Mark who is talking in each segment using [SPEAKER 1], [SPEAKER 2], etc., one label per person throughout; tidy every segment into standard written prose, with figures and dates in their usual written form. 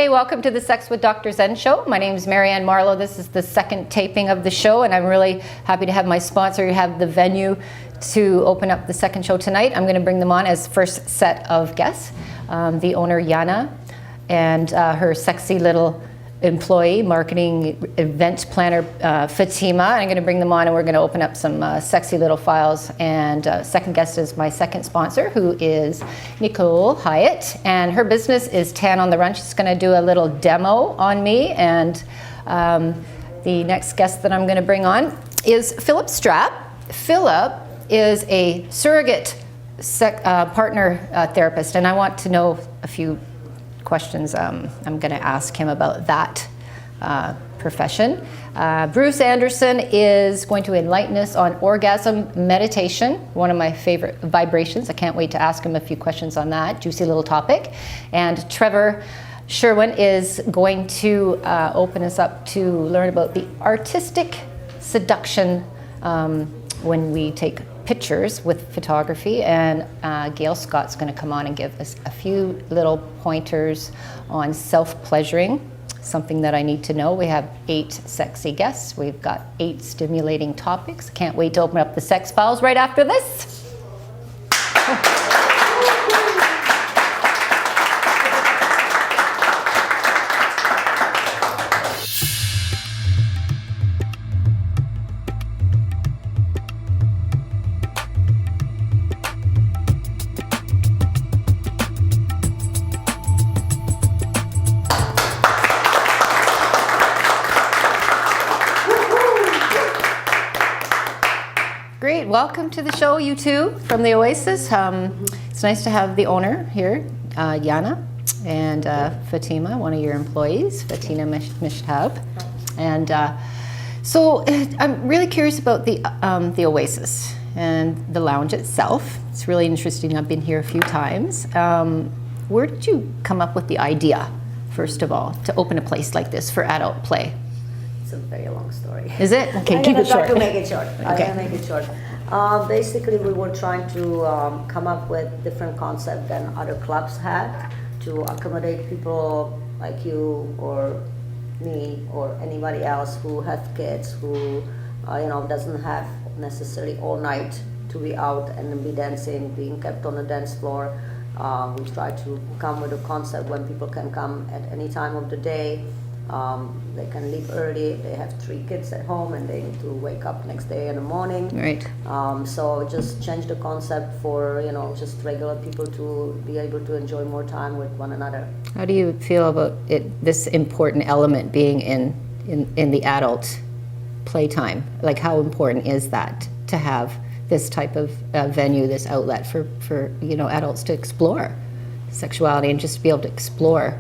[SPEAKER 1] Hey, welcome to the Sex with Dr. Zen Show. My name is Marianne Marlow. This is the second taping of the show, and I'm really happy to have my sponsor have the venue to open up the second show tonight. I'm going to bring them on as first set of guests. The owner, Jana, and her sexy little employee, marketing event planner, Fatima. I'm going to bring them on and we're going to open up some sexy little files. And second guest is my second sponsor, who is Nicole Hyatt. And her business is Tan on the Run. She's going to do a little demo on me. And the next guest that I'm going to bring on is Philip Strapp. Philip is a surrogate partner therapist. And I want to know a few questions I'm going to ask him about that profession. Bruce Anderson is going to enlighten us on orgasm meditation, one of my favorite vibrations. I can't wait to ask him a few questions on that juicy little topic. And Trevor Sherwin is going to open us up to learn about the artistic seduction when we take pictures with photography, and Gail Scott's going to come on and give us a few little pointers on self-pleasuring, something that I need to know. We have 8 sexy guests. We've got 8 stimulating topics. Can't wait to open up the sex files right after this. Great, welcome to the show, you two, from the Oasis. It's nice to have the owner here, Jana, and Fatima, one of your employees, Fatima Metchtab. And so I'm really curious about the Oasis and the lounge itself. It's really interesting. I've been here a few times. Where did you come up with the idea, first of all, to open a place like this for adult play?
[SPEAKER 2] It's a very long story.
[SPEAKER 1] Is it? Okay, keep it short.
[SPEAKER 2] I'm going to make it short.
[SPEAKER 1] Okay.
[SPEAKER 2] I'm going to make it short. Basically, we were trying to come up with different concepts than other clubs had to accommodate people like you or me or anybody else who have kids who, doesn't have necessarily all night to be out and be dancing, being kept on the dance floor. We try to come with a concept when people can come at any time of the day. They can leave early. They have 3 kids at home and they need to wake up next day in the morning.
[SPEAKER 1] Right.
[SPEAKER 2] So just change the concept for just regular people to be able to enjoy more time with one another.
[SPEAKER 1] How do you feel about it? This important element being in the adult playtime? Like, how important is that to have this type of venue, this outlet for adults to explore sexuality and just to be able to explore?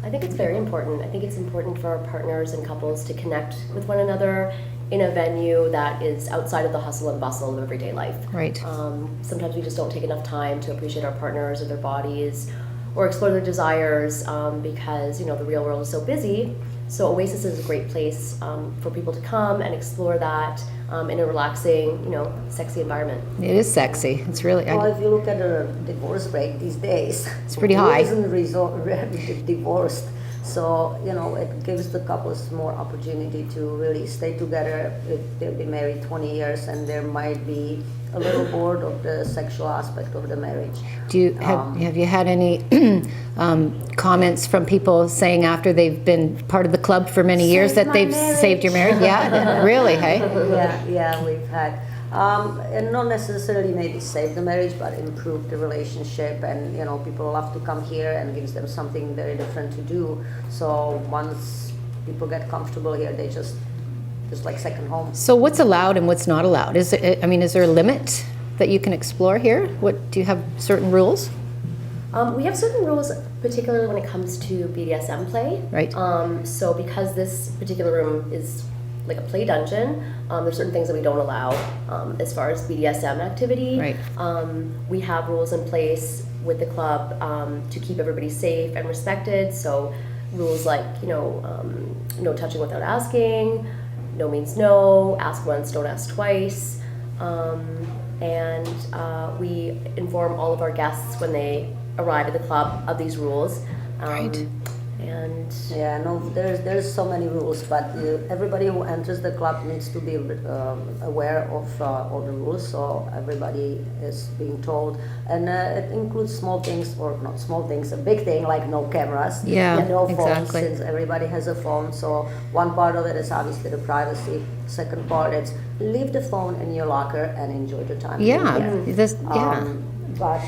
[SPEAKER 3] I think it's very important. I think it's important for our partners and couples to connect with one another in a venue that is outside of the hustle and bustle of everyday life.
[SPEAKER 1] Right.
[SPEAKER 3] Sometimes we just don't take enough time to appreciate our partners or their bodies or explore their desires because the real world is so busy. So Oasis is a great place for people to come and explore that in a relaxing, sexy environment.
[SPEAKER 1] It is sexy. It's really.
[SPEAKER 2] Well, if you look at the divorce rate these days,
[SPEAKER 1] it's pretty high.
[SPEAKER 2] Who isn't divorced? So it gives the couples more opportunity to really stay together. They'll be married 20 years, and there might be a little bored of the sexual aspect of the marriage.
[SPEAKER 1] Do you have you had any comments from people saying after they've been part of the club for many years that they've saved your marriage? Yeah, really? Hey.
[SPEAKER 2] Yeah, we've had. And not necessarily maybe save the marriage, but improve the relationship. And people love to come here and gives them something very different to do. So once people get comfortable here, they just like second home.
[SPEAKER 1] So what's allowed and what's not allowed? Is there a limit that you can explore here? Do you have certain rules?
[SPEAKER 3] We have certain rules, particularly when it comes to BDSM play.
[SPEAKER 1] Right.
[SPEAKER 3] So because this particular room is like a play dungeon, there's certain things that we don't allow as far as BDSM activity.
[SPEAKER 1] Right.
[SPEAKER 3] We have rules in place with the club to keep everybody safe and respected. So rules like no touching without asking, no means no, ask once, don't ask twice, and we inform all of our guests when they arrive at the club of these rules.
[SPEAKER 1] Right.
[SPEAKER 3] And
[SPEAKER 2] Yeah, no, there's so many rules, but everybody who enters the club needs to be aware of all the rules. So everybody is being told, and it includes small things, or not small things, a big thing like no cameras,
[SPEAKER 1] Yeah,
[SPEAKER 2] and no phones,
[SPEAKER 1] exactly.
[SPEAKER 2] since everybody has a phone. So one part of it is obviously the privacy. Second part, it's leave the phone in your locker and enjoy the time.
[SPEAKER 1] Yeah,
[SPEAKER 2] Here.
[SPEAKER 1] this, yeah.
[SPEAKER 2] But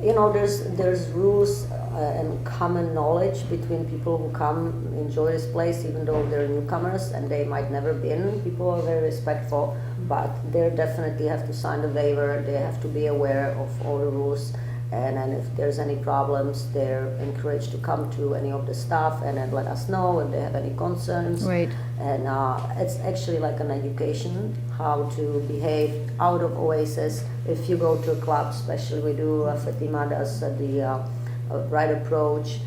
[SPEAKER 2] you know, there's rules and common knowledge between people who come enjoy this place, even though they're newcomers and they might never been. People are very respectful, but they definitely have to sign the waiver. They have to be aware of all the rules. And then if there's any problems, they're encouraged to come to any of the staff and then let us know if they have any concerns.
[SPEAKER 1] Right.
[SPEAKER 2] And it's actually like an education, how to behave out of Oasis. If you go to a club, especially we do, Fatima does the right approach.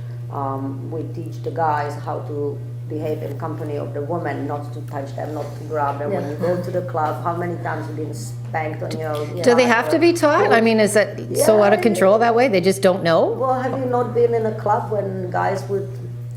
[SPEAKER 2] We teach the guys how to behave in company of the woman, not to touch them, not to grab them. When you go to the club, how many times you've been spanked on your
[SPEAKER 1] Do they have to be taught? I mean, is it so out of control that way? They just don't know?
[SPEAKER 2] Well, have you not been in a club when guys would,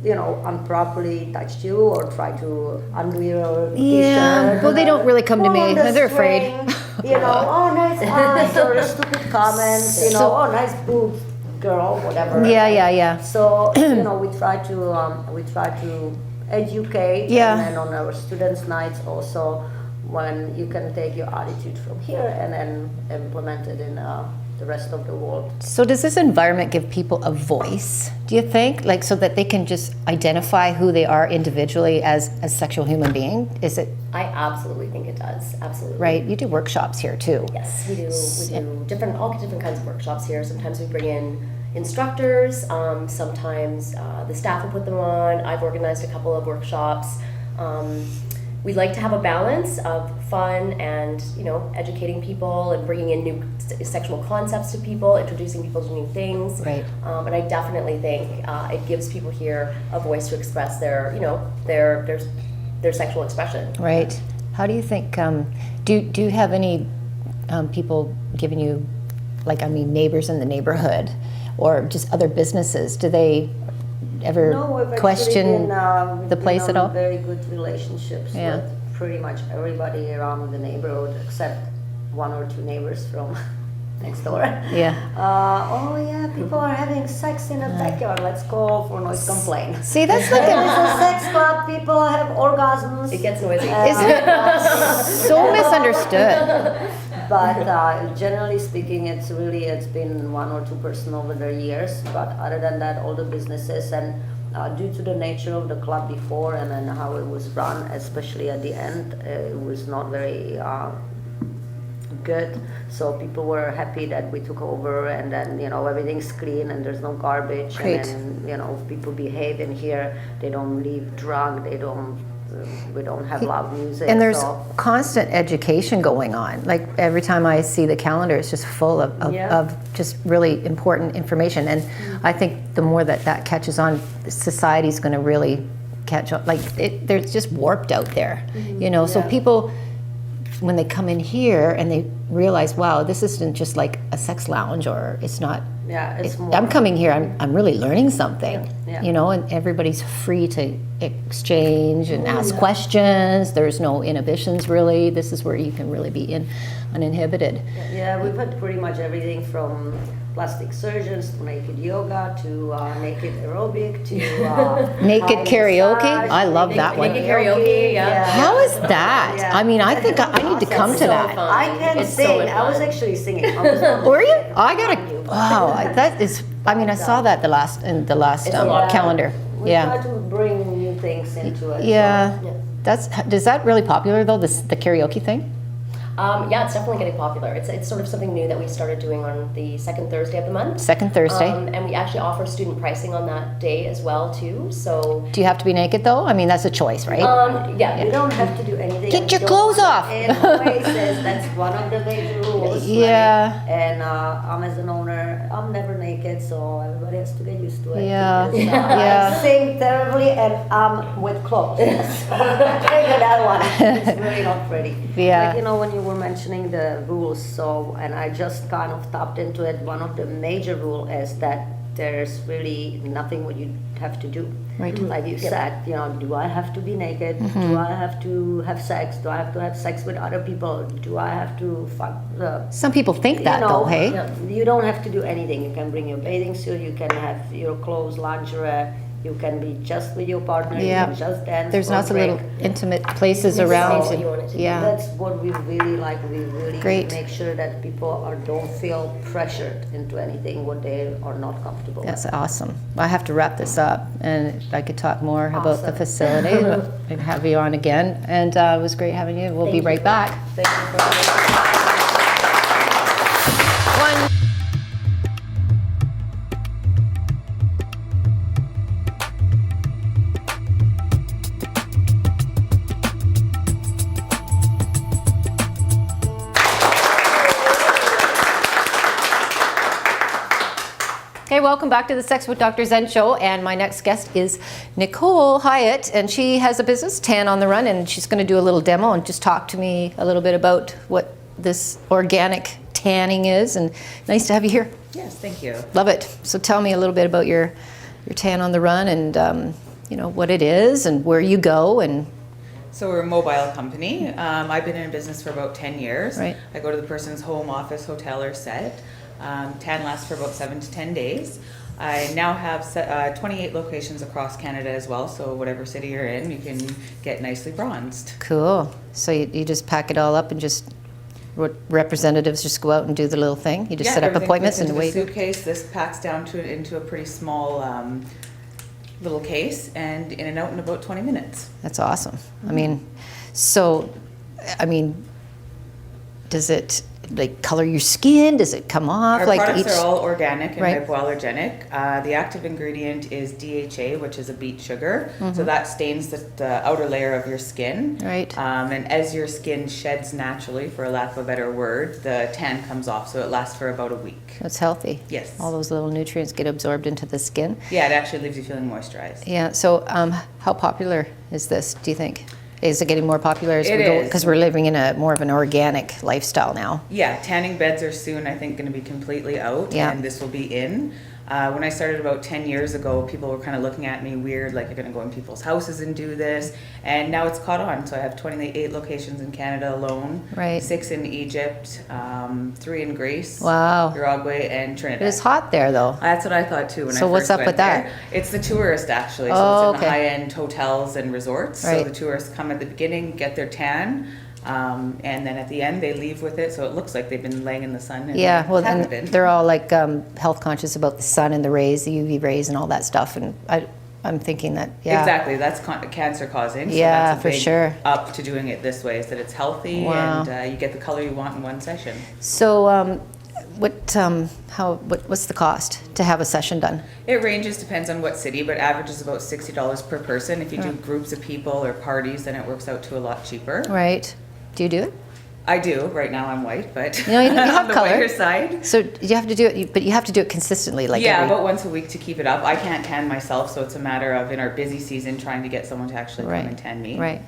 [SPEAKER 2] you know, improperly touch you or try to undo your
[SPEAKER 1] Yeah,
[SPEAKER 2] t-shirt?
[SPEAKER 1] well, they don't really come to
[SPEAKER 2] Pull
[SPEAKER 1] me.
[SPEAKER 2] on the
[SPEAKER 1] They're afraid.
[SPEAKER 2] string, you know, oh, nice eyes, or a stupid comment, you know, oh, nice boobs, girl, whatever.
[SPEAKER 1] Yeah.
[SPEAKER 2] So, you know, we try to educate,
[SPEAKER 1] Yeah.
[SPEAKER 2] and then on our students' nights also, when you can take your attitude from here and then implement it in the rest of the world.
[SPEAKER 1] So does this environment give people a voice, do you think? Like, so that they can just identify who they are individually as a sexual human being? Is it,
[SPEAKER 3] I absolutely think it does. Absolutely.
[SPEAKER 1] right? You do workshops here too.
[SPEAKER 3] Yes, we do. We do all different kinds of workshops here. Sometimes we bring in instructors. Sometimes the staff will put them on. I've organized a couple of workshops. We like to have a balance of fun and, you know, educating people and bringing in new sexual concepts to people, introducing people to new things.
[SPEAKER 1] Right.
[SPEAKER 3] And I definitely think it gives people here a voice to express their, you know, their sexual expression.
[SPEAKER 1] Right. How do you think, do you have any people giving you, like, I mean, neighbors in the neighborhood or just other businesses? Do they ever
[SPEAKER 2] No, we've
[SPEAKER 1] question
[SPEAKER 2] actually
[SPEAKER 1] the place
[SPEAKER 2] been
[SPEAKER 1] at all?
[SPEAKER 2] on very good relationships
[SPEAKER 1] Yeah.
[SPEAKER 2] with pretty much everybody around the neighborhood, except one or two neighbors from next door.
[SPEAKER 1] Yeah.
[SPEAKER 2] Oh yeah, people are having sex in the backyard. Let's call for noise complaint.
[SPEAKER 1] See, that's like
[SPEAKER 2] There is a sex club. People have orgasms.
[SPEAKER 3] It gets noisy.
[SPEAKER 1] Isn't it so misunderstood?
[SPEAKER 2] But generally speaking, it's been one or two person over the years. But other than that, all the businesses, and due to the nature of the club before and then how it was run, especially at the end, it was not very good. So people were happy that we took over, and then, you know, everything's clean and there's no garbage.
[SPEAKER 1] Great.
[SPEAKER 2] And then, you know, people behave in here. They don't leave drunk. We don't have loud music.
[SPEAKER 1] And there's
[SPEAKER 2] so.
[SPEAKER 1] constant education going on. Like every time I see the calendar, it's just full of just really important information. And I think the more that catches on, society's going to really catch up. Like they're just warped out there, you know. So people, when they come in here and they realize, wow, this isn't just like a sex lounge, or it's not.
[SPEAKER 2] Yeah, it's more.
[SPEAKER 1] I'm coming here. I'm really learning something,
[SPEAKER 2] Yeah.
[SPEAKER 1] you know. And everybody's free to exchange and ask questions. There's no inhibitions really. This is where you can really be uninhibited.
[SPEAKER 2] Yeah, we've had pretty much everything from plastic surgeons to naked yoga to naked aerobic to
[SPEAKER 1] Naked
[SPEAKER 2] Thai
[SPEAKER 1] karaoke?
[SPEAKER 2] massage,
[SPEAKER 1] I love that one.
[SPEAKER 3] Naked karaoke, yeah.
[SPEAKER 1] How is that?
[SPEAKER 2] Yeah.
[SPEAKER 1] I mean, I think I need to come to
[SPEAKER 3] so
[SPEAKER 1] that.
[SPEAKER 3] fun.
[SPEAKER 2] I can
[SPEAKER 3] It's so
[SPEAKER 2] sing.
[SPEAKER 3] much
[SPEAKER 2] I was
[SPEAKER 3] fun.
[SPEAKER 2] actually singing. I was on the
[SPEAKER 1] Were you?
[SPEAKER 2] stage.
[SPEAKER 1] I gotta. Wow, that is. I mean, I saw that in the last
[SPEAKER 3] It's a lot.
[SPEAKER 1] calendar.
[SPEAKER 2] We
[SPEAKER 1] Yeah.
[SPEAKER 2] try to bring new things into it.
[SPEAKER 1] Yeah.
[SPEAKER 3] Yeah.
[SPEAKER 1] Is that really popular though? The karaoke thing?
[SPEAKER 3] Yeah, it's definitely getting popular. It's sort of something new that we started doing on the second Thursday of the month.
[SPEAKER 1] Second Thursday.
[SPEAKER 3] And we actually offer student pricing on that day as well too. So
[SPEAKER 1] Do you have to be naked though? I mean, that's a choice, right?
[SPEAKER 3] yeah,
[SPEAKER 2] You don't have to do anything.
[SPEAKER 1] Get your
[SPEAKER 2] You don't
[SPEAKER 1] clothes
[SPEAKER 2] want
[SPEAKER 1] off.
[SPEAKER 2] to in Oasis. That's one of the major rules.
[SPEAKER 1] Yeah.
[SPEAKER 2] Right? And I'm as an owner, I'm never naked, so everybody has to get used to it.
[SPEAKER 1] Yeah.
[SPEAKER 2] Because,
[SPEAKER 1] Yeah.
[SPEAKER 2] I sing terribly and I'm with clothes. Trigger that one. It's really not pretty.
[SPEAKER 1] Yeah.
[SPEAKER 2] Like, you know, when you were mentioning the rules, so, and I just kind of tapped into it, one of the major rules is that there's really nothing what you have to do.
[SPEAKER 1] Right.
[SPEAKER 2] Like you said, you know, do I have to be naked? Do I have to have sex? Do I have to have sex with other people? Do I have to fuck the...
[SPEAKER 1] Some people think that,
[SPEAKER 2] you know,
[SPEAKER 1] though, hey?
[SPEAKER 2] You don't have to do anything. You can bring your bathing suit, you can have your clothes, lingerie, you can be just with your partner,
[SPEAKER 1] Yeah.
[SPEAKER 2] you can just dance.
[SPEAKER 1] There's
[SPEAKER 2] or
[SPEAKER 1] lots of little
[SPEAKER 2] drink.
[SPEAKER 1] intimate places
[SPEAKER 3] You can
[SPEAKER 1] around.
[SPEAKER 3] decide what you want it to be.
[SPEAKER 1] Yeah.
[SPEAKER 2] That's what we really like. We really
[SPEAKER 1] Great.
[SPEAKER 2] make sure that people don't feel pressured into anything what they are not comfortable
[SPEAKER 1] That's
[SPEAKER 2] with.
[SPEAKER 1] awesome. I have to wrap this up, and I could talk more about the
[SPEAKER 2] Awesome.
[SPEAKER 1] facility and have you on again. And it was great having you. We'll be
[SPEAKER 3] Thank you.
[SPEAKER 1] right back.
[SPEAKER 2] Thank you for having me.
[SPEAKER 1] One. Okay, welcome back to the Sex with Dr. Zen Show, and my next guest is Nicole Hyatt, and she has a business, Tan on the Run, and she's going to do a little demo and just talk to me a little bit about what this organic tanning is, and nice to have you here.
[SPEAKER 4] Yes, thank you.
[SPEAKER 1] Love it. So tell me a little bit about your Tan on the Run and you know, what it is and where you go and...
[SPEAKER 4] So we're a mobile company. I've been in business for about 10 years.
[SPEAKER 1] Right.
[SPEAKER 4] I go to the person's home, office, hotel, or set. Tan lasts for about 7 to 10 days. I now have 28 locations across Canada as well, so whatever city you're in, you can get nicely bronzed.
[SPEAKER 1] Cool. So you just pack it all up and just... representatives just go out and do the little thing? You just set up
[SPEAKER 4] everything
[SPEAKER 1] appointments
[SPEAKER 4] fits
[SPEAKER 1] and
[SPEAKER 4] into
[SPEAKER 1] wait?
[SPEAKER 4] a suitcase. This packs down into a pretty small little case, and in and out in about 20 minutes.
[SPEAKER 1] That's awesome. I mean, so, I mean, does it like color your skin? Does it come off?
[SPEAKER 4] Our
[SPEAKER 1] like
[SPEAKER 4] products
[SPEAKER 1] each...
[SPEAKER 4] are all organic and
[SPEAKER 1] Right.
[SPEAKER 4] hypoallergenic. The active ingredient is DHA, which is a beet sugar.
[SPEAKER 1] Mm-hmm.
[SPEAKER 4] So that stains the outer layer of your skin.
[SPEAKER 1] Right.
[SPEAKER 4] And as your skin sheds naturally, for a lack of a better word, the tan comes off. So it lasts for about a week.
[SPEAKER 1] It's healthy.
[SPEAKER 4] Yes.
[SPEAKER 1] All those little nutrients get absorbed into the skin.
[SPEAKER 4] Yeah, it actually leaves you feeling moisturized.
[SPEAKER 1] Yeah. So, how popular is this? Do you think? Is it getting more popular as
[SPEAKER 4] It
[SPEAKER 1] we go?
[SPEAKER 4] is.
[SPEAKER 1] Because we're living in a more of an organic lifestyle now.
[SPEAKER 4] Yeah, tanning beds are soon, I think, going to be completely out,
[SPEAKER 1] Yeah.
[SPEAKER 4] and this will be in. When I started about 10 years ago, people were kind of looking at me weird, like you're going to go in people's houses and do this. And now it's caught on. So I have 28 locations in Canada alone,
[SPEAKER 1] Right.
[SPEAKER 4] 6 in Egypt, 3 in Greece,
[SPEAKER 1] Wow.
[SPEAKER 4] Uruguay, and Trinidad.
[SPEAKER 1] It is hot there, though.
[SPEAKER 4] That's what I thought too when I
[SPEAKER 1] So
[SPEAKER 4] first
[SPEAKER 1] what's up
[SPEAKER 4] went
[SPEAKER 1] with that?
[SPEAKER 4] there. It's the tourist actually, so
[SPEAKER 1] Oh,
[SPEAKER 4] it's in the
[SPEAKER 1] okay.
[SPEAKER 4] high-end hotels and resorts.
[SPEAKER 1] Right.
[SPEAKER 4] So the tourists come at the beginning, get their tan, and then at the end they leave with it, so it looks like they've been laying in the sun. And
[SPEAKER 1] Yeah. Well,
[SPEAKER 4] haven't
[SPEAKER 1] and
[SPEAKER 4] been.
[SPEAKER 1] they're all like health conscious about the sun and the rays, the UV rays, and all that stuff. And I'm thinking that, yeah.
[SPEAKER 4] Exactly, that's cancer causing. So
[SPEAKER 1] Yeah,
[SPEAKER 4] that's a
[SPEAKER 1] for
[SPEAKER 4] big
[SPEAKER 1] sure.
[SPEAKER 4] up to doing it this way, is that it's healthy
[SPEAKER 1] Wow.
[SPEAKER 4] and you get the color you want in one session.
[SPEAKER 1] So, what's the cost to have a session done?
[SPEAKER 4] It ranges, depends on what city, but average is about $60 per person. If you do groups of people or parties, then it works out to a lot cheaper.
[SPEAKER 1] Right. Do you do it?
[SPEAKER 4] I do. Right now I'm white, but
[SPEAKER 1] You know, you
[SPEAKER 4] on
[SPEAKER 1] have
[SPEAKER 4] the
[SPEAKER 1] color.
[SPEAKER 4] whiter side.
[SPEAKER 1] So you have to do it, but you have to do it consistently, like
[SPEAKER 4] Yeah,
[SPEAKER 1] every...
[SPEAKER 4] about once a week to keep it up. I can't tan myself, so it's a matter of, in our busy season, trying to get someone to actually
[SPEAKER 1] Right.
[SPEAKER 4] come and tan me.
[SPEAKER 1] Right.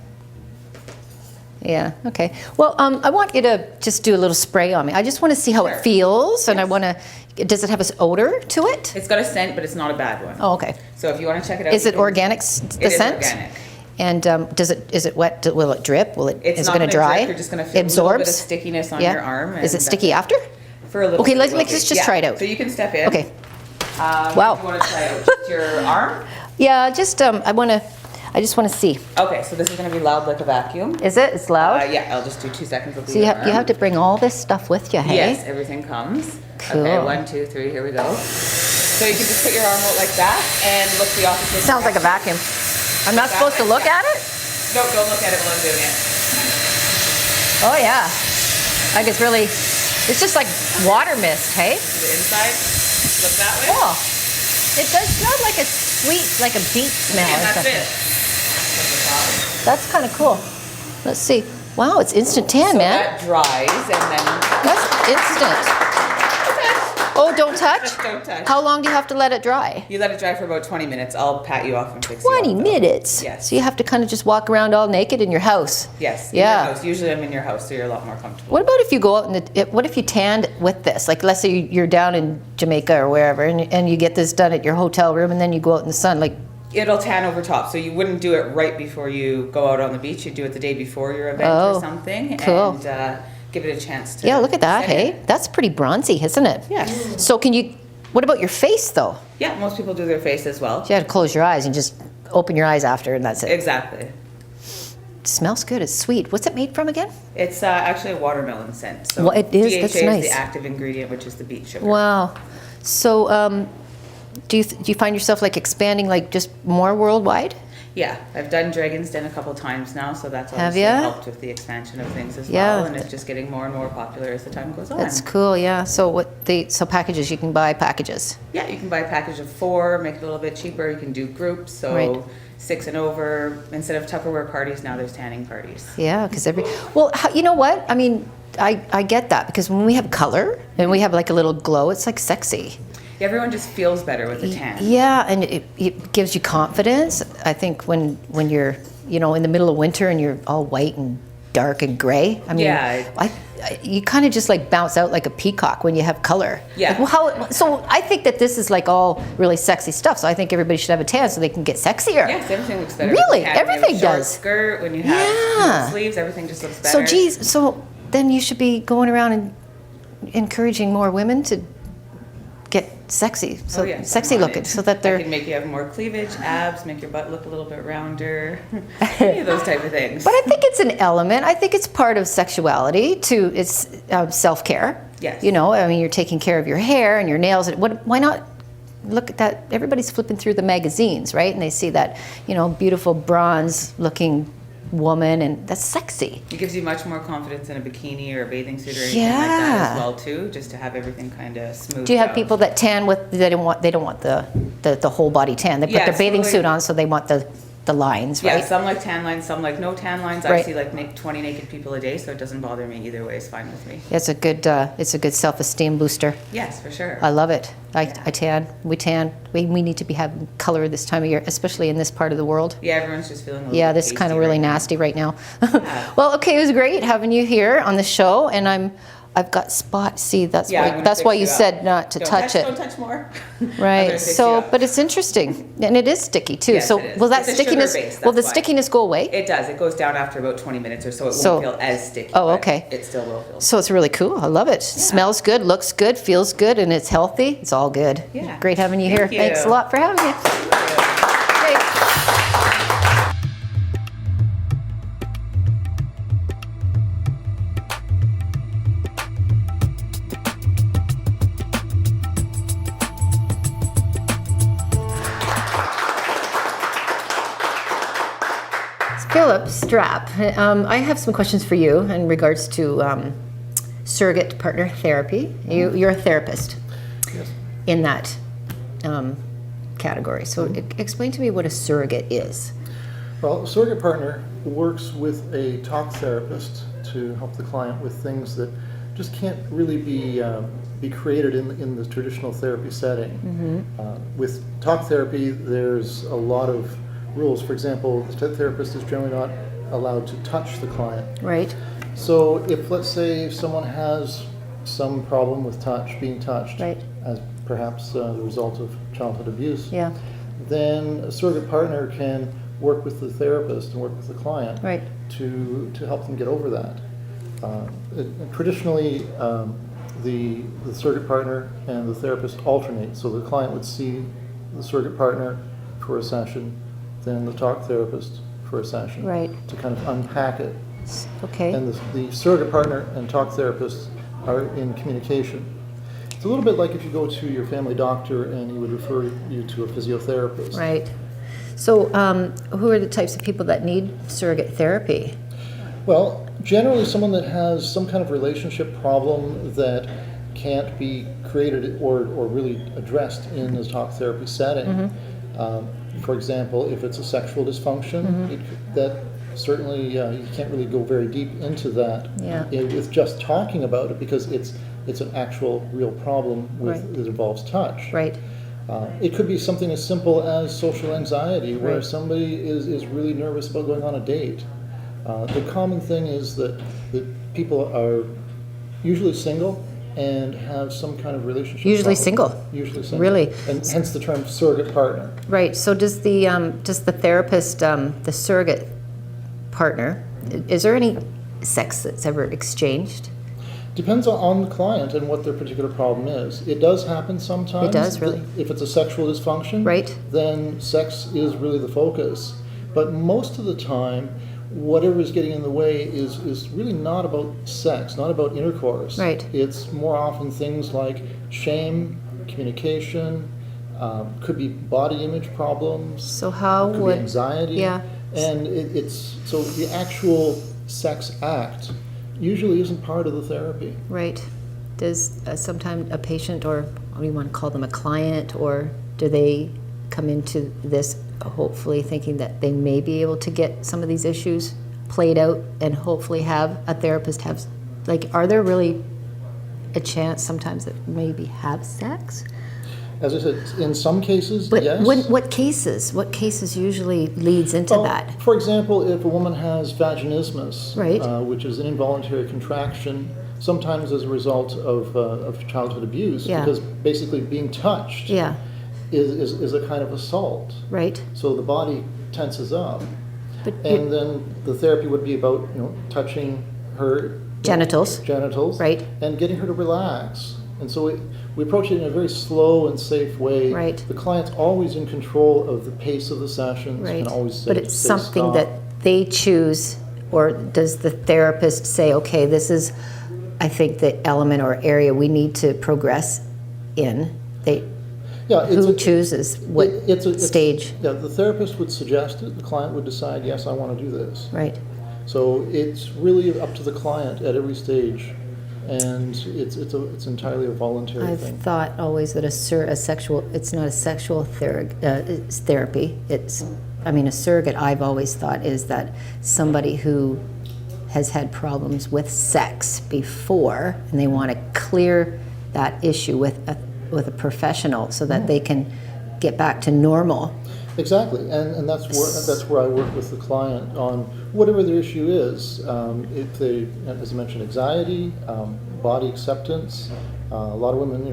[SPEAKER 1] Yeah. Okay. Well, I want you to just do a little spray on me. I just want to see how
[SPEAKER 4] Sure.
[SPEAKER 1] it feels, and I
[SPEAKER 4] Yes.
[SPEAKER 1] want to. Does it have an odor to it?
[SPEAKER 4] It's got a scent, but it's not a bad one.
[SPEAKER 1] Oh, okay.
[SPEAKER 4] So if you want to check it out.
[SPEAKER 1] Is
[SPEAKER 4] you
[SPEAKER 1] it
[SPEAKER 4] can-
[SPEAKER 1] organic? The
[SPEAKER 4] It is
[SPEAKER 1] scent?
[SPEAKER 4] organic.
[SPEAKER 1] And is it wet? Will it drip? Will it?
[SPEAKER 4] It's
[SPEAKER 1] is it
[SPEAKER 4] not
[SPEAKER 1] going to
[SPEAKER 4] gonna
[SPEAKER 1] dry?
[SPEAKER 4] drip, you're just gonna feel
[SPEAKER 1] It
[SPEAKER 4] a little bit of
[SPEAKER 1] absorbs?
[SPEAKER 4] stickiness on
[SPEAKER 1] Yeah.
[SPEAKER 4] your arm.
[SPEAKER 1] Is it
[SPEAKER 4] and
[SPEAKER 1] sticky
[SPEAKER 4] that's
[SPEAKER 1] after?
[SPEAKER 4] For a little
[SPEAKER 1] Okay,
[SPEAKER 4] bit,
[SPEAKER 1] let's
[SPEAKER 4] it will
[SPEAKER 1] just
[SPEAKER 4] be.
[SPEAKER 1] try it out.
[SPEAKER 4] So you can step in.
[SPEAKER 1] Okay.
[SPEAKER 4] Wow. You want to try out just your arm?
[SPEAKER 1] Yeah. Just I just want to see.
[SPEAKER 4] Okay, so this is going to be loud like a vacuum.
[SPEAKER 1] Is it? It's loud.
[SPEAKER 4] Yeah, I'll just do 2 seconds. Of
[SPEAKER 1] So you have to bring all this stuff with you, hey?
[SPEAKER 4] Yes, everything comes.
[SPEAKER 1] Cool.
[SPEAKER 4] Okay, 1, 2, 3, here we go. So you can just put your arm out like that and look the opposite
[SPEAKER 1] Sounds like a
[SPEAKER 4] direction.
[SPEAKER 1] vacuum. I'm not supposed to look at it?
[SPEAKER 4] No, don't look at it while I'm doing it.
[SPEAKER 1] Oh yeah. Like it's just like water mist, hey?
[SPEAKER 4] To the inside, look that way.
[SPEAKER 1] Oh, it does smell like a sweet, like a beet smell
[SPEAKER 4] And
[SPEAKER 1] or
[SPEAKER 4] that's
[SPEAKER 1] something.
[SPEAKER 4] it.
[SPEAKER 1] That's kind of cool. Let's see. Wow, it's instant tan,
[SPEAKER 4] So
[SPEAKER 1] man.
[SPEAKER 4] that dries and then
[SPEAKER 1] That's instant. Oh, don't touch?
[SPEAKER 4] Don't touch.
[SPEAKER 1] How long do you have to let it dry?
[SPEAKER 4] You let it dry for about 20 minutes. I'll pat you off and fix
[SPEAKER 1] 20
[SPEAKER 4] you up,
[SPEAKER 1] minutes?
[SPEAKER 4] Yes.
[SPEAKER 1] So you have to kind of just walk around all naked in your house?
[SPEAKER 4] Yes.
[SPEAKER 1] Yeah.
[SPEAKER 4] In your house. Usually I'm in your house, so you're a lot more comfortable.
[SPEAKER 1] What about if you go out and what if you tanned with this? Like, let's say you're down in Jamaica or wherever, and you get this done at your hotel room, and then you go out in the sun. Like,
[SPEAKER 4] It'll tan over top, so you wouldn't do it right before you go out on the beach. You do it the day before your event or something,
[SPEAKER 1] cool.
[SPEAKER 4] and give it a chance to.
[SPEAKER 1] yeah, look at that.
[SPEAKER 4] set in.
[SPEAKER 1] Hey, that's pretty bronzy, isn't it?
[SPEAKER 4] Yes.
[SPEAKER 1] So what about your face though?
[SPEAKER 4] Yeah, most people do their face as well.
[SPEAKER 1] You have to close your eyes and just open your eyes after, and that's it.
[SPEAKER 4] Exactly.
[SPEAKER 1] It smells good. It's sweet. What's it made from again?
[SPEAKER 4] It's actually a watermelon scent. So
[SPEAKER 1] Well, it is.
[SPEAKER 4] DHA
[SPEAKER 1] That's
[SPEAKER 4] is
[SPEAKER 1] nice.
[SPEAKER 4] the active ingredient, which is the beet sugar.
[SPEAKER 1] Wow. So, do you find yourself like expanding like just more worldwide?
[SPEAKER 4] Yeah, I've done Dragon's Den a couple times now, so that's
[SPEAKER 1] Have
[SPEAKER 4] obviously
[SPEAKER 1] ya?
[SPEAKER 4] helped with the expansion of things as
[SPEAKER 1] Yeah.
[SPEAKER 4] well, and it's just getting more and more popular as the time goes on.
[SPEAKER 1] That's cool. Yeah. So so packages, you can buy packages.
[SPEAKER 4] Yeah, you can buy a package of 4, make it a little bit cheaper. You can do groups, so
[SPEAKER 1] Right.
[SPEAKER 4] 6 and over. Instead of Tupperware parties, now there's tanning parties.
[SPEAKER 1] Yeah, because you know what? I mean, I get that because when we have color and we have like a little glow, it's like sexy.
[SPEAKER 4] Everyone just feels better with the tan.
[SPEAKER 1] Yeah, and it gives you confidence. I think when you're, in the middle of winter and you're all white and dark and gray, I mean,
[SPEAKER 4] Yeah.
[SPEAKER 1] you kind of just like bounce out like a peacock when you have color.
[SPEAKER 4] Yeah.
[SPEAKER 1] Like, so I think that this is like all really sexy stuff. So I think everybody should have a tan so they can get sexier.
[SPEAKER 4] Yes, everything looks better.
[SPEAKER 1] Really?
[SPEAKER 4] When you have
[SPEAKER 1] Everything
[SPEAKER 4] a short
[SPEAKER 1] does.
[SPEAKER 4] Skirt, when you have
[SPEAKER 1] Yeah.
[SPEAKER 4] no sleeves, everything just looks better.
[SPEAKER 1] So geez, so then you should be going around and encouraging more women to get sexy, so
[SPEAKER 4] Oh, yes,
[SPEAKER 1] sexy
[SPEAKER 4] I'm on
[SPEAKER 1] looking,
[SPEAKER 4] it.
[SPEAKER 1] so that
[SPEAKER 4] I
[SPEAKER 1] they're.
[SPEAKER 4] can make you have more cleavage, abs, make your butt look a little bit rounder, any of those type of things.
[SPEAKER 1] But I think it's an element. I think it's part of sexuality too. It's self-care.
[SPEAKER 4] Yes.
[SPEAKER 1] I mean, you're taking care of your hair and your nails. Why not look at that? Everybody's flipping through the magazines, right? And they see that, beautiful bronze-looking woman, and that's sexy.
[SPEAKER 4] It gives you much more confidence in a bikini or a bathing suit or anything like
[SPEAKER 1] Yeah.
[SPEAKER 4] that as well too, just to have everything kind of smooth.
[SPEAKER 1] Do you have
[SPEAKER 4] out.
[SPEAKER 1] people that tan with? They don't want the whole body tan. They put
[SPEAKER 4] Yeah,
[SPEAKER 1] their bathing
[SPEAKER 4] so
[SPEAKER 1] suit on, so they want the lines,
[SPEAKER 4] Yeah,
[SPEAKER 1] right?
[SPEAKER 4] some like tan lines, some like no tan lines. I
[SPEAKER 1] Right.
[SPEAKER 4] see like 20 naked people a day, so it doesn't bother me either way. It's fine with me.
[SPEAKER 1] It's a good self-esteem booster.
[SPEAKER 4] Yes, for sure.
[SPEAKER 1] I love it. I tan. We tan. We need to be having color this time of year, especially in this part of the world.
[SPEAKER 4] Yeah, everyone's just feeling a little
[SPEAKER 1] Yeah,
[SPEAKER 4] bit
[SPEAKER 1] this is kind of
[SPEAKER 4] pasty
[SPEAKER 1] really
[SPEAKER 4] right now.
[SPEAKER 1] nasty right now. Well, okay, it was great having you here on the show, and I've got spots. See, that's
[SPEAKER 4] Yeah, I'm
[SPEAKER 1] why
[SPEAKER 4] gonna
[SPEAKER 1] that's
[SPEAKER 4] fix
[SPEAKER 1] why
[SPEAKER 4] you
[SPEAKER 1] you
[SPEAKER 4] up.
[SPEAKER 1] said not to
[SPEAKER 4] Don't
[SPEAKER 1] touch it.
[SPEAKER 4] Don't touch more. I'm gonna
[SPEAKER 1] Right.
[SPEAKER 4] fix you
[SPEAKER 1] So,
[SPEAKER 4] up.
[SPEAKER 1] but it's interesting, and it is sticky too.
[SPEAKER 4] Yes,
[SPEAKER 1] so,
[SPEAKER 4] it is.
[SPEAKER 1] will that
[SPEAKER 4] It's a sugar
[SPEAKER 1] stickiness?
[SPEAKER 4] base,
[SPEAKER 1] Will the
[SPEAKER 4] that's why.
[SPEAKER 1] stickiness go away?
[SPEAKER 4] It does. It goes down after about 20 minutes or so. It
[SPEAKER 1] So-
[SPEAKER 4] won't feel as sticky.
[SPEAKER 1] Oh,
[SPEAKER 4] but
[SPEAKER 1] okay.
[SPEAKER 4] It still will feel.
[SPEAKER 1] So it's really cool. I love it. Smells good, looks good, feels good, and it's healthy. It's all good.
[SPEAKER 4] Yeah.
[SPEAKER 1] Great having you
[SPEAKER 4] Thank
[SPEAKER 1] here. Thanks a
[SPEAKER 4] you.
[SPEAKER 1] lot for having me. Great. Philip Strapp, I have some questions for you in regards to surrogate partner therapy. You're a therapist in that category. So explain to me what a surrogate is.
[SPEAKER 5] Well, a surrogate partner works with a talk therapist to help the client with things that just can't really be created in the traditional therapy setting. With talk therapy, there's a lot of rules. For example, the therapist is generally not allowed to touch the client.
[SPEAKER 1] Right.
[SPEAKER 5] So if, let's say, someone has some problem with being touched,
[SPEAKER 1] Right.
[SPEAKER 5] as perhaps the result of childhood abuse,
[SPEAKER 1] Yeah.
[SPEAKER 5] then a surrogate partner can work with the therapist and work with the client
[SPEAKER 1] Right.
[SPEAKER 5] to help them get over that. Traditionally, the surrogate partner and the therapist alternate, so the client would see the surrogate partner for a session, then the talk therapist for a session,
[SPEAKER 1] Right.
[SPEAKER 5] to kind of unpack it.
[SPEAKER 1] Okay.
[SPEAKER 5] And the surrogate partner and talk therapist are in communication. It's a little bit like if you go to your family doctor and he would refer you to a physiotherapist.
[SPEAKER 1] Right. So who are the types of people that need surrogate therapy?
[SPEAKER 5] Well, generally someone that has some kind of relationship problem that can't be created or really addressed in the talk therapy setting. For example, if it's a sexual dysfunction, that certainly you can't really go very deep into that
[SPEAKER 1] Yeah.
[SPEAKER 5] with just talking about it, because it's it's an actual real problem
[SPEAKER 1] Right.
[SPEAKER 5] that involves touch.
[SPEAKER 1] Right.
[SPEAKER 5] It could be something as simple as social anxiety, where
[SPEAKER 1] Right.
[SPEAKER 5] somebody is really nervous about going on a date. The common thing is that people are usually single and have some kind of relationship
[SPEAKER 1] Usually
[SPEAKER 5] problem.
[SPEAKER 1] single?
[SPEAKER 5] Usually single.
[SPEAKER 1] Really?
[SPEAKER 5] And hence the term surrogate partner.
[SPEAKER 1] Right. So does the therapist, the surrogate partner, is there any sex that's ever exchanged?
[SPEAKER 5] Depends on the client and what their particular problem is. It does happen sometimes.
[SPEAKER 1] It does, really?
[SPEAKER 5] If it's a sexual dysfunction,
[SPEAKER 1] Right.
[SPEAKER 5] then sex is really the focus. But most of the time, whatever is getting in the way is really not about sex, not about intercourse.
[SPEAKER 1] Right.
[SPEAKER 5] It's more often things like shame, communication, could be body image problems,
[SPEAKER 1] So how
[SPEAKER 5] could
[SPEAKER 1] would...
[SPEAKER 5] be anxiety.
[SPEAKER 1] Yeah.
[SPEAKER 5] And it's so the actual sex act usually isn't part of the therapy.
[SPEAKER 1] Right. Does sometimes a patient, or what do you want to call them, a client, or do they come into this hopefully thinking that they may be able to get some of these issues played out and hopefully have a therapist have, like, are there really a chance sometimes that maybe have sex?
[SPEAKER 5] As I said, in some cases,
[SPEAKER 1] But
[SPEAKER 5] yes.
[SPEAKER 1] what cases usually leads into
[SPEAKER 5] Well,
[SPEAKER 1] that?
[SPEAKER 5] For example, if a woman has vaginismus,
[SPEAKER 1] Right.
[SPEAKER 5] Which is an involuntary contraction, sometimes as a result of childhood abuse,
[SPEAKER 1] Yeah.
[SPEAKER 5] because basically being touched
[SPEAKER 1] Yeah,
[SPEAKER 5] is a kind of assault.
[SPEAKER 1] right.
[SPEAKER 5] So the body tenses up,
[SPEAKER 1] But
[SPEAKER 5] and then the therapy would be about touching her
[SPEAKER 1] Genitals. Right.
[SPEAKER 5] and getting her to relax. And so we approach it in a very slow and safe way.
[SPEAKER 1] Right.
[SPEAKER 5] The client's always in control of the pace of the sessions.
[SPEAKER 1] Right.
[SPEAKER 5] Can always say,
[SPEAKER 1] But it's
[SPEAKER 5] say
[SPEAKER 1] something
[SPEAKER 5] stop.
[SPEAKER 1] that they choose, or does the therapist say, okay, this is, I think, the element or area we need to progress in?
[SPEAKER 5] Yeah,
[SPEAKER 1] Who chooses what stage?
[SPEAKER 5] Yeah, the therapist would suggest it. The client would decide, yes, I want to do this.
[SPEAKER 1] Right.
[SPEAKER 5] So it's really up to the client at every stage, and it's entirely a voluntary
[SPEAKER 1] I've
[SPEAKER 5] thing.
[SPEAKER 1] thought always that it's not a sexual therapy. A surrogate, I've always thought, is that somebody who has had problems with sex before and they want to clear that issue with a professional so that they can get back to normal.
[SPEAKER 5] Exactly, and that's where I work with the client on whatever their issue is. If they, as I mentioned, anxiety, body acceptance. A lot of women,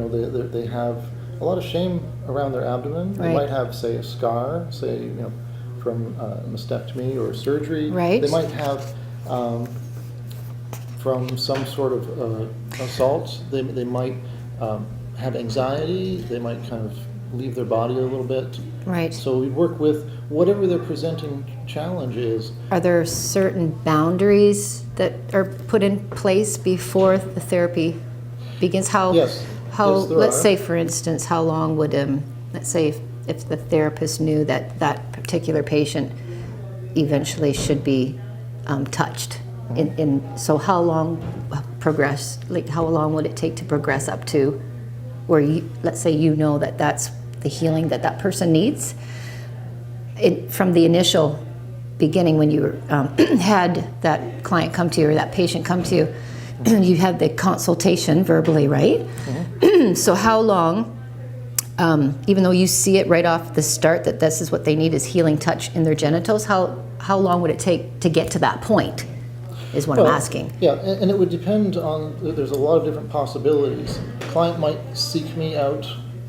[SPEAKER 5] they have a lot of shame around their abdomen. They
[SPEAKER 1] Right.
[SPEAKER 5] might have, say, a scar, say, from a mastectomy or surgery.
[SPEAKER 1] Right.
[SPEAKER 5] They might have from some sort of assault. They might have anxiety. They might kind of leave their body a little bit.
[SPEAKER 1] Right.
[SPEAKER 5] So we work with whatever their presenting challenge is.
[SPEAKER 1] Are there certain boundaries that are put in place before the therapy begins?
[SPEAKER 5] Yes.
[SPEAKER 1] How?
[SPEAKER 5] Yes, there
[SPEAKER 1] Let's
[SPEAKER 5] are.
[SPEAKER 1] say, for instance, how long would let's say if the therapist knew that that particular patient eventually should be touched, so how long how long would it take to progress up to where let's say that that's the healing that person needs? From the initial beginning, when you had that client come to you or that patient come to you, you had the consultation verbally, right? Mm-hmm. So how long, even though you see it right off the start that this is what they need is healing touch in their genitals, how long would it take to get to that point is what I'm asking.
[SPEAKER 5] Yeah, and it would depend on, there's a lot of different possibilities. A client might seek me out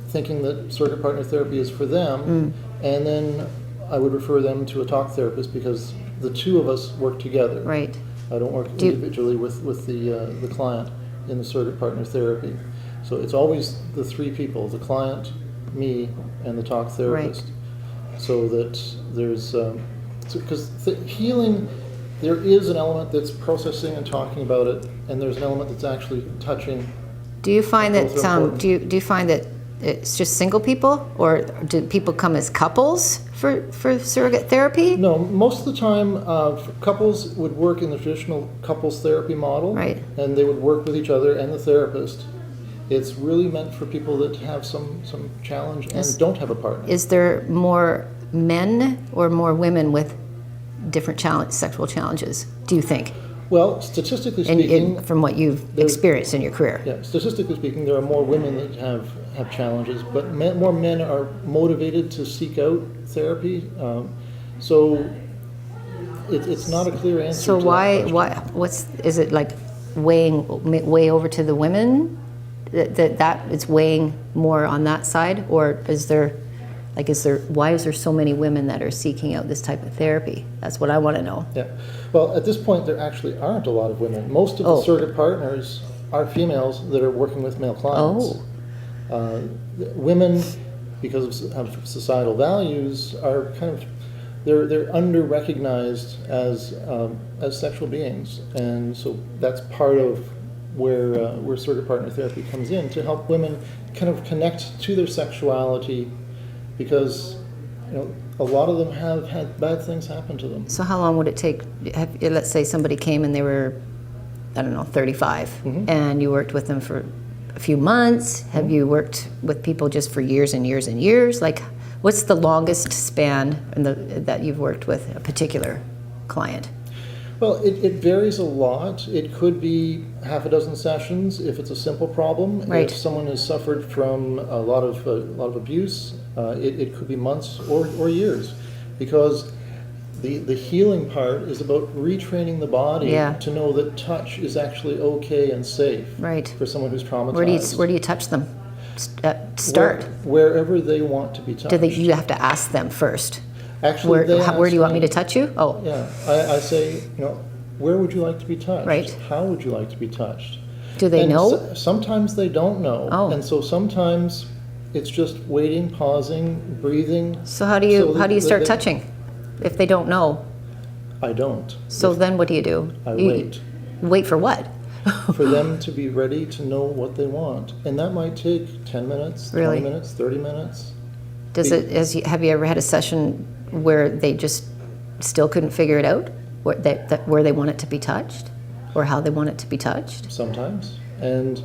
[SPEAKER 5] thinking that surrogate partner therapy is for them, and then I would refer them to a talk therapist because the two of us work together.
[SPEAKER 1] Right.
[SPEAKER 5] I don't work individually with the client in the surrogate partner therapy. So it's always the three people, the client, me, and the talk therapist. Right. So that there's, because healing, there is an element that's processing and talking about it, and there's an element that's actually touching.
[SPEAKER 1] Do you find that,
[SPEAKER 5] Both are important.
[SPEAKER 1] do you find that it's just single people, or do people come as couples for surrogate therapy?
[SPEAKER 5] No, most of the time, couples would work in the traditional couples therapy model,
[SPEAKER 1] Right.
[SPEAKER 5] and they would work with each other and the therapist. It's really meant for people that have some challenge and don't have a partner.
[SPEAKER 1] Is there more men or more women with different sexual challenges, do you think?
[SPEAKER 5] Well, statistically speaking,
[SPEAKER 1] from what you've experienced in your career.
[SPEAKER 5] yeah, statistically speaking, there are more women that have challenges, but more men are motivated to seek out therapy. So it's not a clear answer.
[SPEAKER 1] So
[SPEAKER 5] to that question.
[SPEAKER 1] is it like weighing way over to the women? That it's weighing more on that side, or why is there so many women that are seeking out this type of therapy? That's what I want to know.
[SPEAKER 5] Yeah. Well, at this point, there actually aren't a lot of women. Most of the surrogate partners are females that are working with male clients. Women, because of societal values, are kind of they're under-recognized as sexual beings, and so that's part of where surrogate partner therapy comes in, to help women kind of connect to their sexuality, because a lot of them have had bad things happen to them.
[SPEAKER 1] So how long would it take? Let's say somebody came and they were, I don't know, 35, and you worked with them for a few months. Have you worked with people just for years and years and years? Like, what's the longest span that you've worked with a particular client?
[SPEAKER 5] Well, it varies a lot. It could be half a dozen sessions if it's a simple problem.
[SPEAKER 1] Right.
[SPEAKER 5] If someone has suffered from a lot of abuse, it could be months or years, because the healing part is about retraining the body to know that touch is actually okay and safe for someone who's traumatized.
[SPEAKER 1] Where do you touch them? Start
[SPEAKER 5] wherever they want to be touched.
[SPEAKER 1] You have to ask them first?
[SPEAKER 5] Actually,
[SPEAKER 1] where do you want me to touch you? Oh,
[SPEAKER 5] yeah. I say, where would you like to be touched?
[SPEAKER 1] Right.
[SPEAKER 5] How would you like to be touched?
[SPEAKER 1] Do they know?
[SPEAKER 5] Sometimes they don't know.
[SPEAKER 1] Oh.
[SPEAKER 5] And so sometimes it's just waiting, pausing, breathing.
[SPEAKER 1] So how do you start touching if they don't know?
[SPEAKER 5] I don't.
[SPEAKER 1] So then what do you do?
[SPEAKER 5] I wait.
[SPEAKER 1] Wait for what?
[SPEAKER 5] For them to be ready to know what they want. And that might take 10 minutes,
[SPEAKER 1] Really?
[SPEAKER 5] 20 minutes, 30 minutes.
[SPEAKER 1] Have you ever had a session where they just still couldn't figure it out, where they want it to be touched, or how they want it to be touched?
[SPEAKER 5] Sometimes. And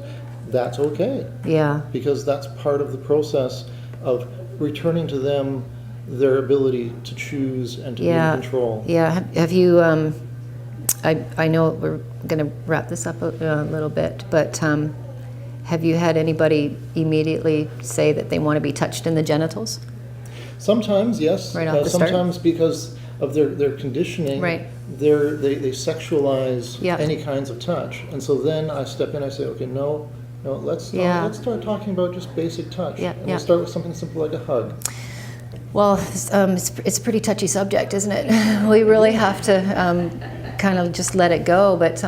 [SPEAKER 5] that's okay.
[SPEAKER 1] Yeah.
[SPEAKER 5] Because that's part of the process of returning to them their ability to choose and to be in control.
[SPEAKER 1] Yeah. Have you, I know we're going to wrap this up a little bit, but have you had anybody immediately say that they want to be touched in the genitals?
[SPEAKER 5] Sometimes, yes.
[SPEAKER 1] Right off the start?
[SPEAKER 5] Sometimes because of their conditioning,
[SPEAKER 1] Right.
[SPEAKER 5] they sexualize
[SPEAKER 1] Yeah.
[SPEAKER 5] any kinds of touch. And so then I step in, I say, okay, no, let's start talking about just basic touch.
[SPEAKER 1] Yeah,
[SPEAKER 5] And
[SPEAKER 1] yeah.
[SPEAKER 5] we'll start with something simple like a hug.
[SPEAKER 1] Well, it's a pretty touchy subject, isn't it? We really have to kind of just let it go, but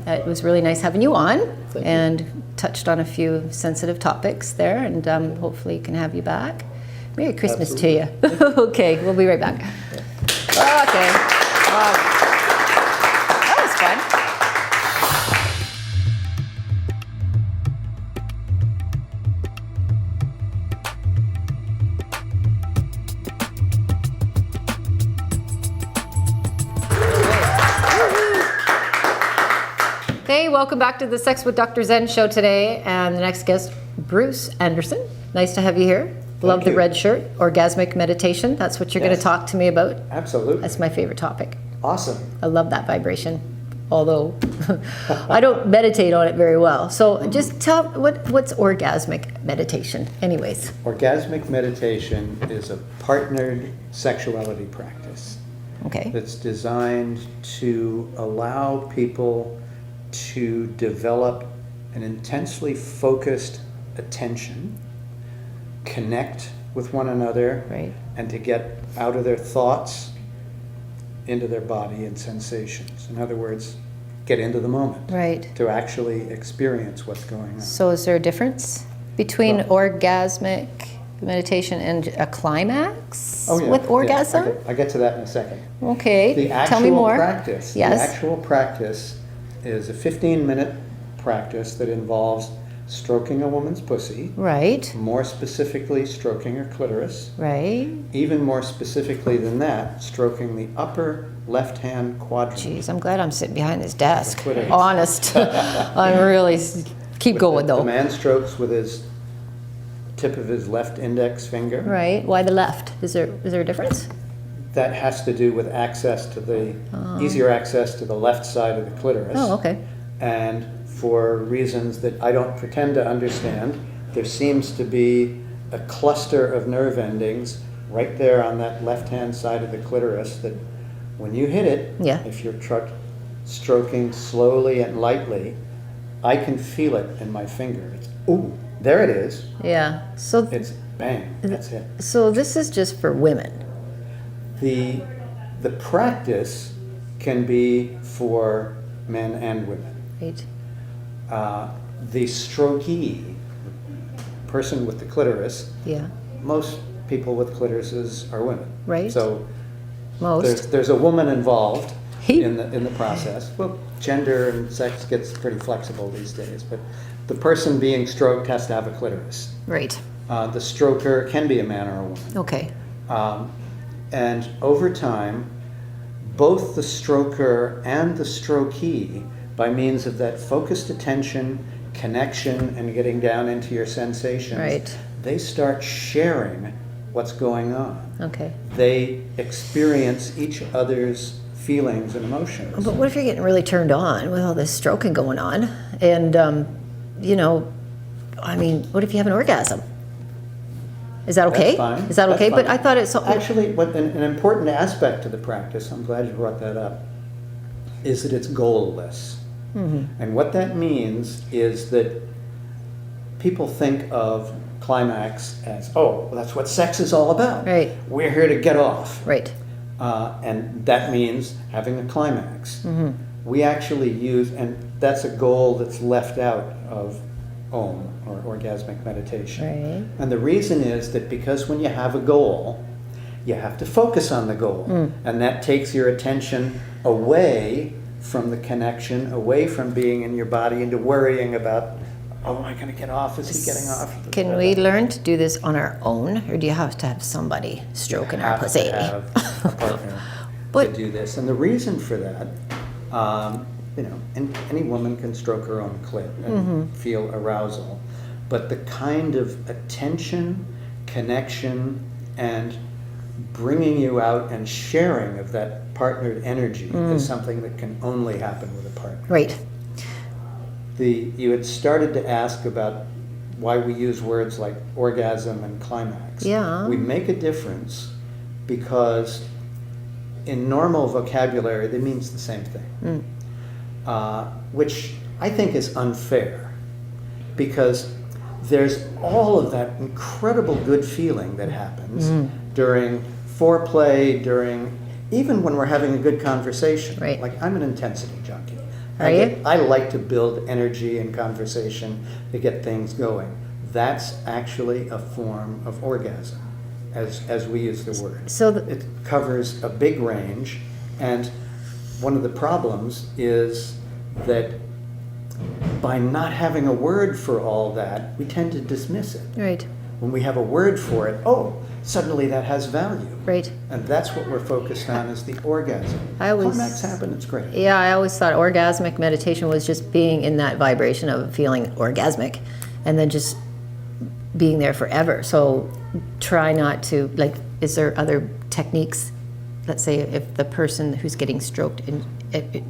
[SPEAKER 1] it was really nice having you on.
[SPEAKER 5] Thank you.
[SPEAKER 1] And touched on a few sensitive topics there, and hopefully can have you back. Merry Christmas to you. Okay, we'll be right back. Okay. Wow. That was fun. Hey, welcome back to the Sex with Dr. Zen show today, and the next guest, Bruce Anderson. Nice to have you here. Love the red shirt, orgasmic meditation. That's what you're going to talk to me about.
[SPEAKER 6] Absolutely.
[SPEAKER 1] That's my favorite topic.
[SPEAKER 6] Awesome.
[SPEAKER 1] I love that vibration, although I don't meditate on it very well. So just tell what's orgasmic meditation, anyways.
[SPEAKER 6] Orgasmic meditation is a partnered sexuality practice.
[SPEAKER 1] Okay.
[SPEAKER 6] That's designed to allow people to develop an intensely focused attention, connect with one another,
[SPEAKER 1] Right.
[SPEAKER 6] and to get out of their thoughts into their body and sensations. In other words, get into the moment.
[SPEAKER 1] Right.
[SPEAKER 6] To actually experience what's going on.
[SPEAKER 1] So is there a difference between orgasmic meditation and a climax with orgasm?
[SPEAKER 6] Yeah, I get to that in a second.
[SPEAKER 1] Okay.
[SPEAKER 6] The
[SPEAKER 1] Tell me more.
[SPEAKER 6] Practice,
[SPEAKER 1] Yes.
[SPEAKER 6] The actual practice is a 15-minute practice that involves stroking a woman's pussy,
[SPEAKER 1] Right.
[SPEAKER 6] more specifically stroking her clitoris,
[SPEAKER 1] Right.
[SPEAKER 6] even more specifically than that, stroking the upper left-hand quadrant.
[SPEAKER 1] Jeez, I'm glad I'm sitting behind this desk.
[SPEAKER 6] Clitoris.
[SPEAKER 1] Honest. I'm really, keep going
[SPEAKER 6] The
[SPEAKER 1] though.
[SPEAKER 6] man strokes with his tip of his left index finger.
[SPEAKER 1] Right. Why the left? Is there a difference?
[SPEAKER 6] that has to do with access to the, easier access to the left side of the clitoris.
[SPEAKER 1] Oh, okay.
[SPEAKER 6] And for reasons that I don't pretend to understand, there seems to be a cluster of nerve endings right there on that left-hand side of the clitoris that when you hit it,
[SPEAKER 1] Yeah.
[SPEAKER 6] if you're stroking slowly and lightly, I can feel it in my finger. It's, ooh, there it is.
[SPEAKER 1] Yeah. So
[SPEAKER 6] It's bang, that's it.
[SPEAKER 1] so this is just for women.
[SPEAKER 6] The practice can be for men and women.
[SPEAKER 1] Right.
[SPEAKER 6] The strokee, person with the clitoris,
[SPEAKER 1] Yeah.
[SPEAKER 6] most people with clitorises are women.
[SPEAKER 1] Right.
[SPEAKER 6] So
[SPEAKER 1] Most.
[SPEAKER 6] there's a woman involved
[SPEAKER 1] He-
[SPEAKER 6] in the process. Well, gender and sex gets pretty flexible these days, but the person being stroked has to have a clitoris.
[SPEAKER 1] Right.
[SPEAKER 6] The stroker can be a man or a woman.
[SPEAKER 1] Okay.
[SPEAKER 6] And over time, both the stroker and the strokee, by means of that focused attention, connection, and getting down into your sensations,
[SPEAKER 1] Right.
[SPEAKER 6] they start sharing what's going on.
[SPEAKER 1] Okay.
[SPEAKER 6] They experience each other's feelings and emotions.
[SPEAKER 1] But what if you're getting really turned on with all this stroking going on? And, you know, I mean, what if you have an orgasm? Is that okay?
[SPEAKER 6] That's fine.
[SPEAKER 1] Is that
[SPEAKER 6] That's
[SPEAKER 1] okay? But
[SPEAKER 6] fine.
[SPEAKER 1] I thought it's so.
[SPEAKER 6] Actually, what an important aspect to the practice, I'm glad you brought that up, is that it's goalless.
[SPEAKER 1] Mm-hmm.
[SPEAKER 6] And what that means is that people think of climax as, oh, well, that's what sex is all about.
[SPEAKER 1] Right.
[SPEAKER 6] We're here to get off.
[SPEAKER 1] Right.
[SPEAKER 6] And that means having a climax.
[SPEAKER 1] Mm-hmm.
[SPEAKER 6] We actually use, and that's a goal that's left out of OM, or orgasmic meditation.
[SPEAKER 1] Right.
[SPEAKER 6] And the reason is that because when you have a goal, you have to focus on the goal. And that takes your attention away from the connection, away from being in your body, into worrying about, oh, am I going to get off? Is he getting off?
[SPEAKER 1] Can we learn to do this on our own, or do you have to have somebody stroking our
[SPEAKER 6] have
[SPEAKER 1] pussy?
[SPEAKER 6] to have a partner
[SPEAKER 1] But-
[SPEAKER 6] to do this. And the reason for that, you know, and any woman can stroke her own clit and feel arousal, but the kind of attention, connection, and bringing you out and sharing of that partnered energy is something that can only happen with a partner.
[SPEAKER 1] Right.
[SPEAKER 6] You had started to ask about why we use words like orgasm and climax.
[SPEAKER 1] Yeah.
[SPEAKER 6] We make a difference because in normal vocabulary, they means the same thing. Which I think is unfair, because there's all of that incredible good feeling that happens during foreplay, even when we're having a good conversation.
[SPEAKER 1] Right.
[SPEAKER 6] Like, I'm an intensity junkie.
[SPEAKER 1] Are you?
[SPEAKER 6] I like to build energy and conversation to get things going. That's actually a form of orgasm, as we use the word.
[SPEAKER 1] So
[SPEAKER 6] It covers a big range, and one of the problems is that by not having a word for all that, we tend to dismiss it.
[SPEAKER 1] Right.
[SPEAKER 6] When we have a word for it, oh, suddenly that has value.
[SPEAKER 1] Right.
[SPEAKER 6] And that's what we're focused on, is the orgasm.
[SPEAKER 1] I always-
[SPEAKER 6] Climax happen, it's great.
[SPEAKER 1] Yeah, I always thought orgasmic meditation was just being in that vibration of feeling orgasmic, and then just being there forever. So try not to, like, is there other techniques? Let's say if the person who's getting stroked, and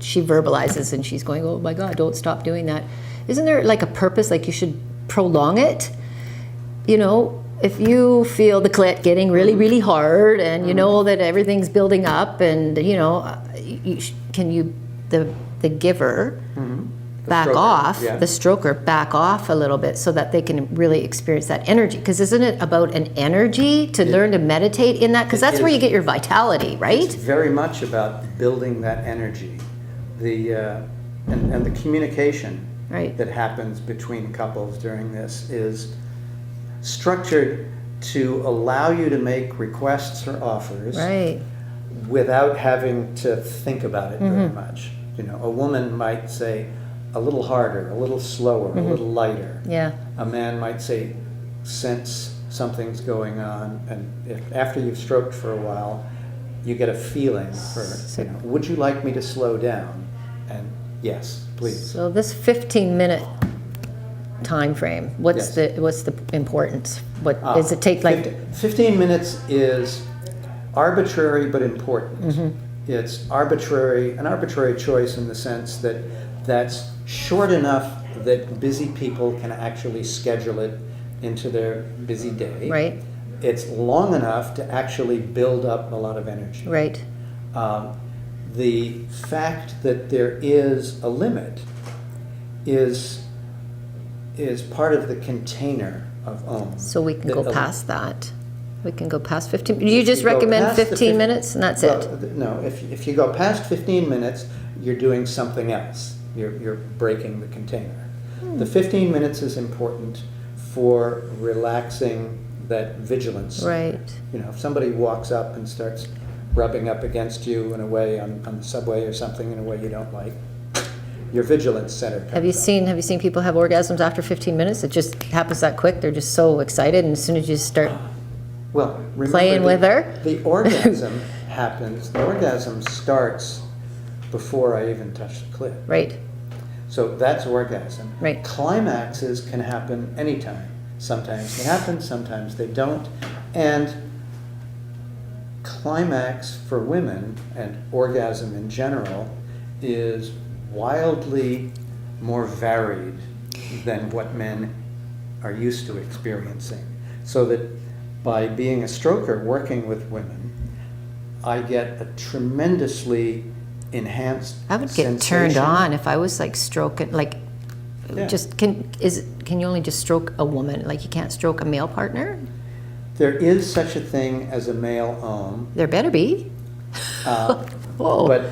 [SPEAKER 1] she verbalizes and she's going, oh my God, don't stop doing that. Isn't there like a purpose, like you should prolong it? You know, if you feel the clit getting really, really hard, and you know that everything's building up, and you know, the giver back
[SPEAKER 6] stroker,
[SPEAKER 1] off,
[SPEAKER 6] yeah.
[SPEAKER 1] the stroker back off a little bit, so that they can really experience that energy? Because isn't it about an energy to learn to meditate in that? Because
[SPEAKER 6] It
[SPEAKER 1] that's where
[SPEAKER 6] is.
[SPEAKER 1] you get your vitality, right?
[SPEAKER 6] It's very much about building that energy, and the communication
[SPEAKER 1] Right.
[SPEAKER 6] that happens between couples during this is structured to allow you to make requests or offers
[SPEAKER 1] Right.
[SPEAKER 6] without having to think about it very much. You know, a woman might say a little harder, a little slower, a little lighter.
[SPEAKER 1] Yeah.
[SPEAKER 6] A man might say, sense something's going on, and if after you've stroked for a while, you get a feeling for, you know, would you like me to slow down? And yes, please.
[SPEAKER 1] So this 15-minute time frame, what's
[SPEAKER 6] Yes.
[SPEAKER 1] the importance? What does it take? Like
[SPEAKER 6] 15 minutes is arbitrary but important. It's an arbitrary choice in the sense that that's short enough that busy people can actually schedule it into their busy day.
[SPEAKER 1] Right.
[SPEAKER 6] It's long enough to actually build up a lot of energy.
[SPEAKER 1] Right.
[SPEAKER 6] The fact that there is a limit is part of the container of Om.
[SPEAKER 1] So we can
[SPEAKER 6] That
[SPEAKER 1] go past that. We can go past 15. You
[SPEAKER 6] If
[SPEAKER 1] just
[SPEAKER 6] you go
[SPEAKER 1] recommend
[SPEAKER 6] past the
[SPEAKER 1] 15 minutes and that's it?
[SPEAKER 6] No, if you go past 15 minutes, you're doing something else. You're breaking the container. The 15 minutes is important for relaxing that vigilance.
[SPEAKER 1] Right.
[SPEAKER 6] You know, if somebody walks up and starts rubbing up against you in a way on the subway or something in a way you don't like, your vigilance center comes
[SPEAKER 1] Have you
[SPEAKER 6] up.
[SPEAKER 1] seen people have orgasms after 15 minutes? It just happens that quick. They're just so excited, and as soon as you start
[SPEAKER 6] Well, remember
[SPEAKER 1] playing with her.
[SPEAKER 6] The orgasm happens, the orgasm starts before I even touch the clit.
[SPEAKER 1] right,
[SPEAKER 6] So that's orgasm.
[SPEAKER 1] Right.
[SPEAKER 6] Climaxes can happen anytime. Sometimes they happen, sometimes they don't. And climax for women and orgasm in general is wildly more varied than what men are used to experiencing. So that by being a stroker working with women, I get a tremendously enhanced
[SPEAKER 1] I would get turned
[SPEAKER 6] sensation.
[SPEAKER 1] on if I was like stroking, like
[SPEAKER 6] Yeah.
[SPEAKER 1] can you only just stroke a woman? Like you can't stroke a male partner?
[SPEAKER 6] There is such a thing as a male Om,
[SPEAKER 1] There better be. Whoa.
[SPEAKER 6] but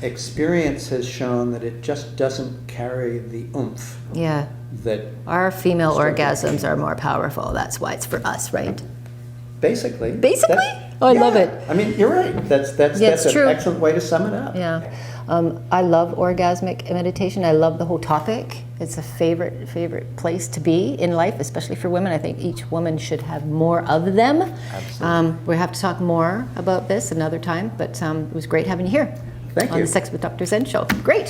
[SPEAKER 6] experience has shown that it just doesn't carry the oomph
[SPEAKER 1] Yeah,
[SPEAKER 6] that
[SPEAKER 1] our female
[SPEAKER 6] Stroking.
[SPEAKER 1] orgasms are more powerful. That's why it's for us, right?
[SPEAKER 6] basically.
[SPEAKER 1] Basically?
[SPEAKER 6] that's-
[SPEAKER 1] Oh, I love it.
[SPEAKER 6] I mean, you're right. That's
[SPEAKER 1] Yeah, it's
[SPEAKER 6] an
[SPEAKER 1] true.
[SPEAKER 6] excellent way to sum it up.
[SPEAKER 1] Yeah. I love orgasmic meditation. I love the whole topic. It's a favorite place to be in life, especially for women. I think each woman should have more of them.
[SPEAKER 6] Absolutely.
[SPEAKER 1] We have to talk more about this another time, but it was great having you here
[SPEAKER 6] Thank
[SPEAKER 1] on
[SPEAKER 6] you.
[SPEAKER 1] the Sex with Dr. Zen Show. Great.